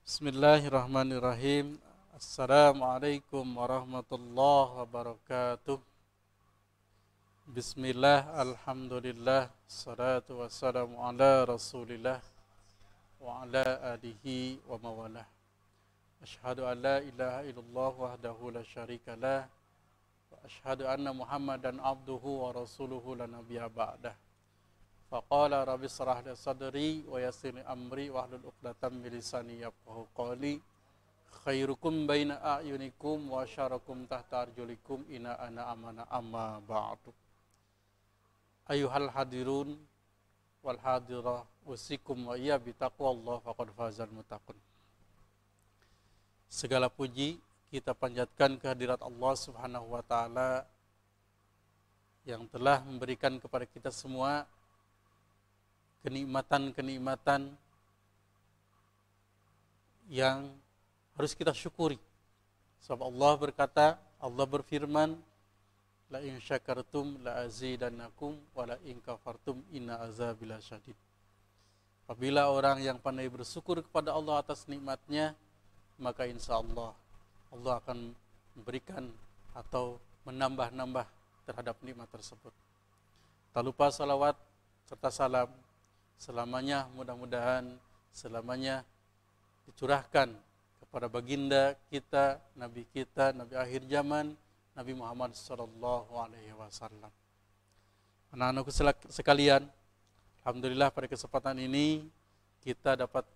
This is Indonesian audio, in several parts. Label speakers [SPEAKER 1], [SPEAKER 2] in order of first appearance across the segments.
[SPEAKER 1] Bismillahirrahmanirrahim. Assalamualaikum warahmatullahi wabarakatuh. Bismillah, alhamdulillah, salatu wassalamu ala rasulillah wa ala alihi wa mawalah. Ashhadu an la ilaha illallah wahdahu la syarika lah wa ashhadu anna muhammadan abduhu wa rasuluhu la nabiyya ba'dah. Faqala rabbi shrah li sadri wa yassir li amri wahlul 'uqdatam min lisani yafqahu qawli. Khairukum baina a'yunikum wa syarakum tahta arjulikum ina ana amana amma ba'du. Ayuhal hadirun wal hadirah usikum wa iya bitaqwallah faqad fazal muttaqun. Segala puji kita panjatkan kehadirat Allah Subhanahu wa taala yang telah memberikan kepada kita semua kenikmatan-kenikmatan yang harus kita syukuri. Sebab Allah berkata, Allah berfirman, la in syakartum la azidannakum wa la in kafartum inna azabi lasyadid. Apabila orang yang pandai bersyukur kepada Allah atas nikmatnya, maka insya Allah Allah akan memberikan atau menambah-nambah terhadap nikmat tersebut. Tak lupa salawat serta salam selamanya, mudah-mudahan selamanya dicurahkan kepada baginda kita, Nabi akhir zaman, Nabi Muhammad sallallahu alaihi wasallam. Anak-anakku sekalian, alhamdulillah pada kesempatan ini kita dapat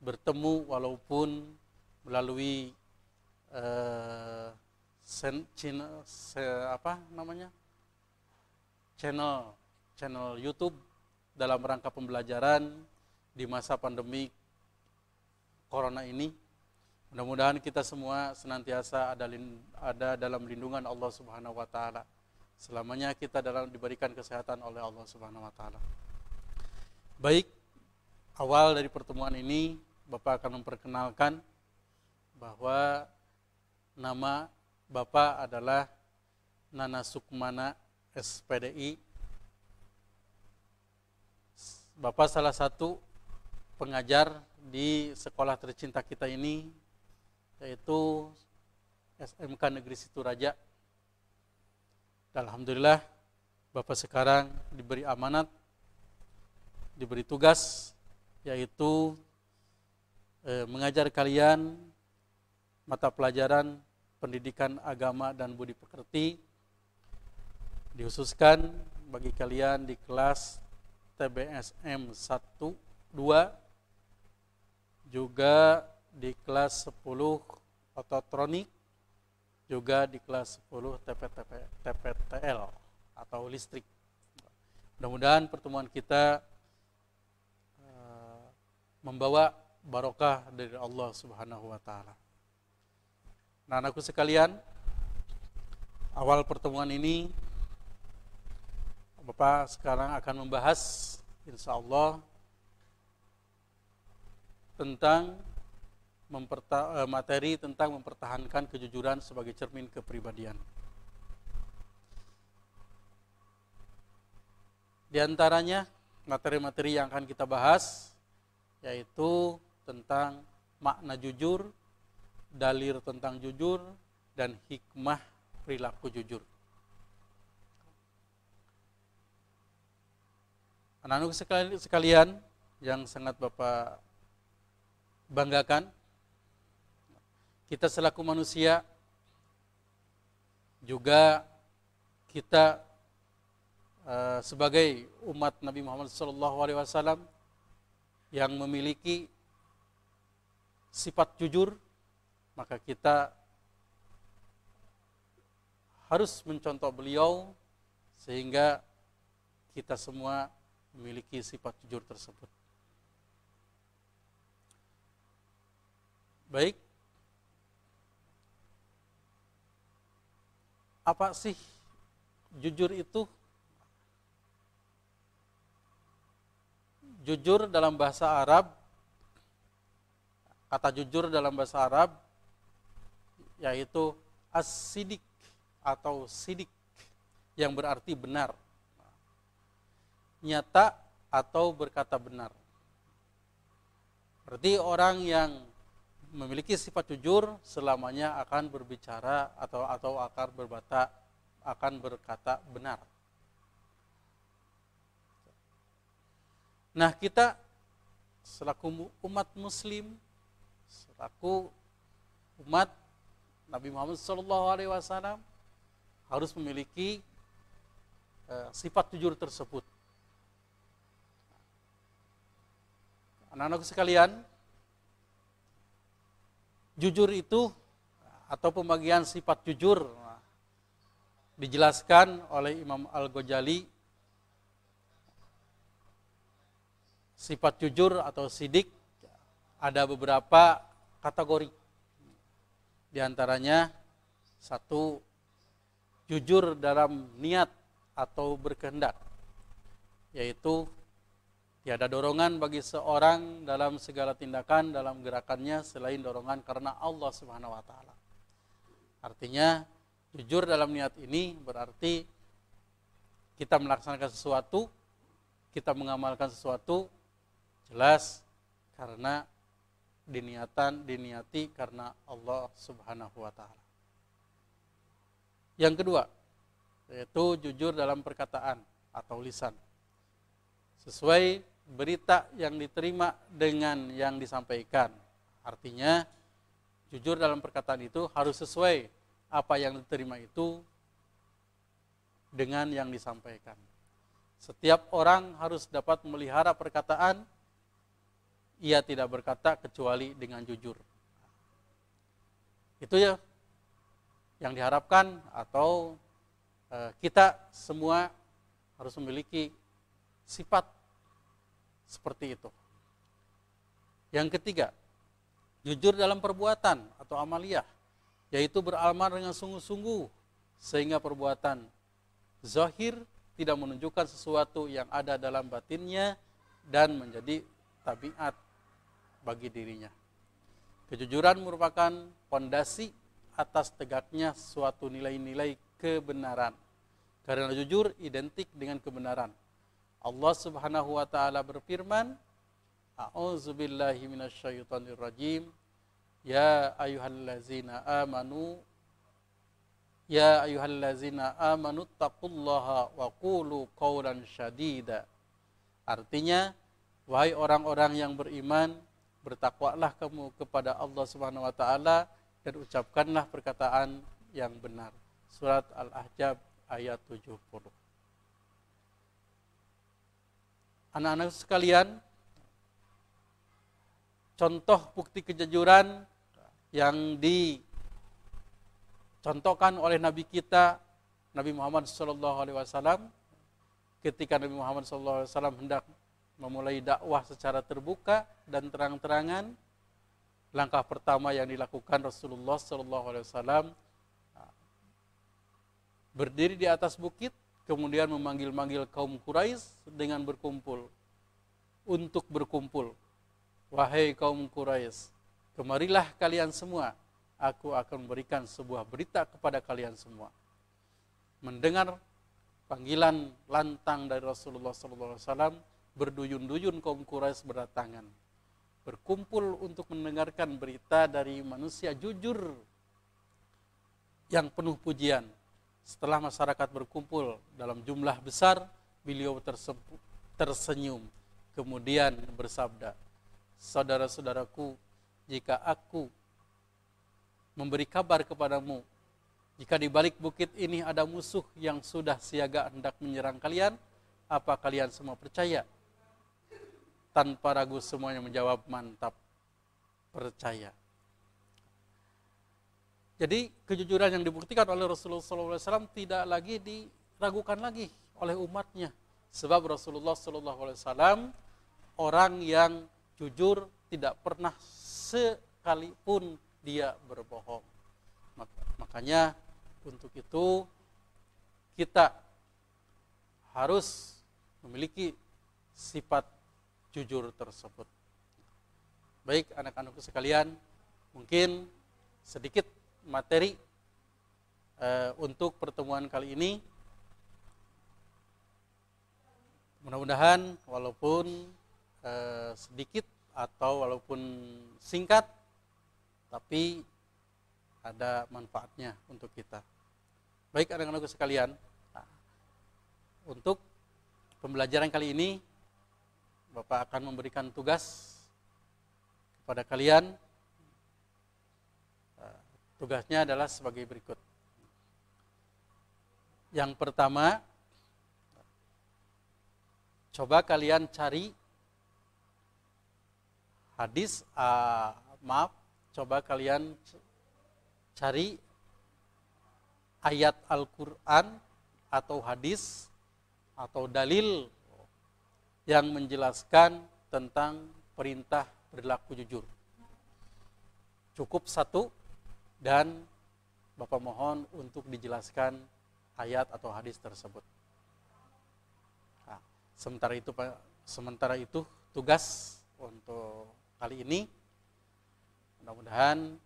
[SPEAKER 1] bertemu walaupun melalui channel YouTube dalam rangka pembelajaran di masa pandemi corona ini. Mudah-mudahan kita semua senantiasa ada dalam lindungan Allah Subhanahu wa taala. Selamanya kita diberikan kesehatan oleh Allah Subhanahu wa taala. Baik, awal dari pertemuan ini Bapak akan memperkenalkan bahwa nama Bapak adalah Nana Sukmana SPDI. Bapak salah satu pengajar di sekolah tercinta kita ini, yaitu SMK Negeri Situraja. Alhamdulillah, Bapak sekarang diberi amanat, diberi tugas, yaitu mengajar kalian mata pelajaran pendidikan agama dan budi pekerti, dikhususkan bagi kalian di kelas TBSM 1, 2, juga di kelas 10 ototronik, juga di kelas 10 TPTL atau listrik. Mudah-mudahan pertemuan kita membawa barokah dari Allah Subhanahu wa taala. Nah, anakku sekalian, awal pertemuan ini Bapak sekarang akan membahas insya Allah tentang materi tentang mempertahankan kejujuran sebagai cermin kepribadian. Di antaranya materi-materi yang akan kita bahas yaitu tentang makna jujur, dalil tentang jujur, dan hikmah perilaku jujur. Anak-anak sekalian yang sangat Bapak banggakan, kita selaku manusia juga kita sebagai umat Nabi Muhammad SAW yang memiliki sifat jujur, maka kita harus mencontoh beliau sehingga kita semua memiliki sifat jujur tersebut. Baik, apa sih jujur itu? Jujur dalam bahasa Arab, kata jujur dalam bahasa Arab yaitu as-sidik atau sidik yang berarti benar, nyata atau berkata benar. Berarti orang yang memiliki sifat jujur selamanya akan berbicara atau akan berkata benar. Nah, kita selaku umat muslim, selaku umat Nabi Muhammad SAW harus memiliki sifat jujur tersebut. Anak-anakku sekalian, jujur itu atau pembagian sifat jujur dijelaskan oleh Imam Al-Ghazali. Sifat jujur atau sidik ada beberapa kategori. Di antaranya satu, jujur dalam niat atau berkehendak, yaitu tiada dorongan bagi seorang dalam segala tindakan dalam gerakannya selain dorongan karena Allah Subhanahu wa taala. Artinya jujur dalam niat ini berarti kita melaksanakan sesuatu, kita mengamalkan sesuatu jelas karena diniati karena Allah Subhanahu wa taala. Yang kedua, yaitu jujur dalam perkataan atau lisan. Sesuai berita yang diterima dengan yang disampaikan. Artinya, jujur dalam perkataan itu harus sesuai apa yang diterima itu dengan yang disampaikan. Setiap orang harus dapat memelihara perkataan, ia tidak berkata kecuali dengan jujur. Itu ya yang diharapkan, atau kita semua harus memiliki sifat seperti itu. Yang ketiga, jujur dalam perbuatan atau amaliyah, yaitu beramal dengan sungguh-sungguh sehingga perbuatan zahir tidak menunjukkan sesuatu yang ada dalam batinnya dan menjadi tabiat bagi dirinya. Kejujuran merupakan pondasi atas tegaknya suatu nilai-nilai kebenaran. Karena jujur identik dengan kebenaran. Allah Subhanahu wa taala berfirman, A'udzubillahi minasyaitonirrajim. Ya ayyuhallazina amanu taqullaha wa qulu qawlan syadida. Artinya, wahai orang-orang yang beriman, bertakwalah kamu kepada Allah Subhanahu wa taala dan ucapkanlah perkataan yang benar. Surat Al-Ahzab ayat 70. Anak-anak sekalian, contoh bukti kejujuran yang dicontohkan oleh Nabi kita, Nabi Muhammad SAW, ketika Nabi Muhammad SAW hendak memulai dakwah secara terbuka dan terang-terangan, langkah pertama yang dilakukan Rasulullah SAW berdiri di atas bukit, kemudian memanggil-manggil kaum Quraisy dengan untuk berkumpul. Wahai kaum Quraisy, kemarilah kalian semua, aku akan memberikan sebuah berita kepada kalian semua. Mendengar panggilan lantang dari Rasulullah SAW, berduyun-duyun kaum Quraisy berdatangan, berkumpul untuk mendengarkan berita dari manusia jujur yang penuh pujian. Setelah masyarakat berkumpul dalam jumlah besar, beliau tersenyum, kemudian bersabda, saudara-saudaraku, jika aku memberi kabar kepadamu, jika di balik bukit ini ada musuh yang sudah siaga hendak menyerang kalian, apa kalian semua percaya? Tanpa ragu semuanya menjawab, mantap, percaya. Jadi kejujuran yang dibuktikan oleh Rasulullah SAW tidak lagi diragukan lagi oleh umatnya. Sebab Rasulullah SAW orang yang jujur, tidak pernah sekalipun dia berbohong. Makanya untuk itu kita harus memiliki sifat jujur tersebut. Baik anak-anakku sekalian, mungkin sedikit materi untuk pertemuan kali ini. Mudah-mudahan walaupun sedikit atau walaupun singkat tapi ada manfaatnya untuk kita. Baik anak-anakku sekalian, untuk pembelajaran kali ini Bapak akan memberikan tugas kepada kalian. Tugasnya adalah sebagai berikut. Yang pertama, coba kalian cari hadis, coba kalian cari ayat Al-Quran atau hadis atau dalil yang menjelaskan tentang perintah berlaku jujur. Cukup satu, dan Bapak mohon untuk dijelaskan ayat atau hadis tersebut. Nah, sementara itu tugas untuk kali ini. Mudah-mudahan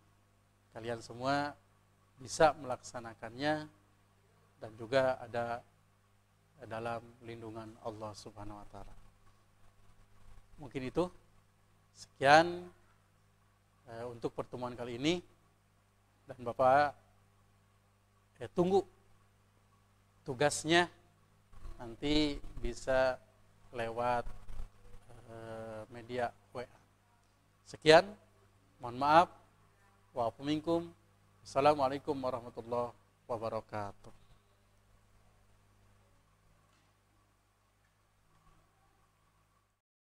[SPEAKER 1] kalian semua bisa melaksanakannya dan juga ada dalam lindungan Allah Subhanahu wa taala. Mungkin itu sekian untuk pertemuan kali ini, dan Bapak tunggu tugasnya nanti bisa lewat media WA. Sekian, mohon maaf. Wa'alaikumsalam warahmatullahi wabarakatuh.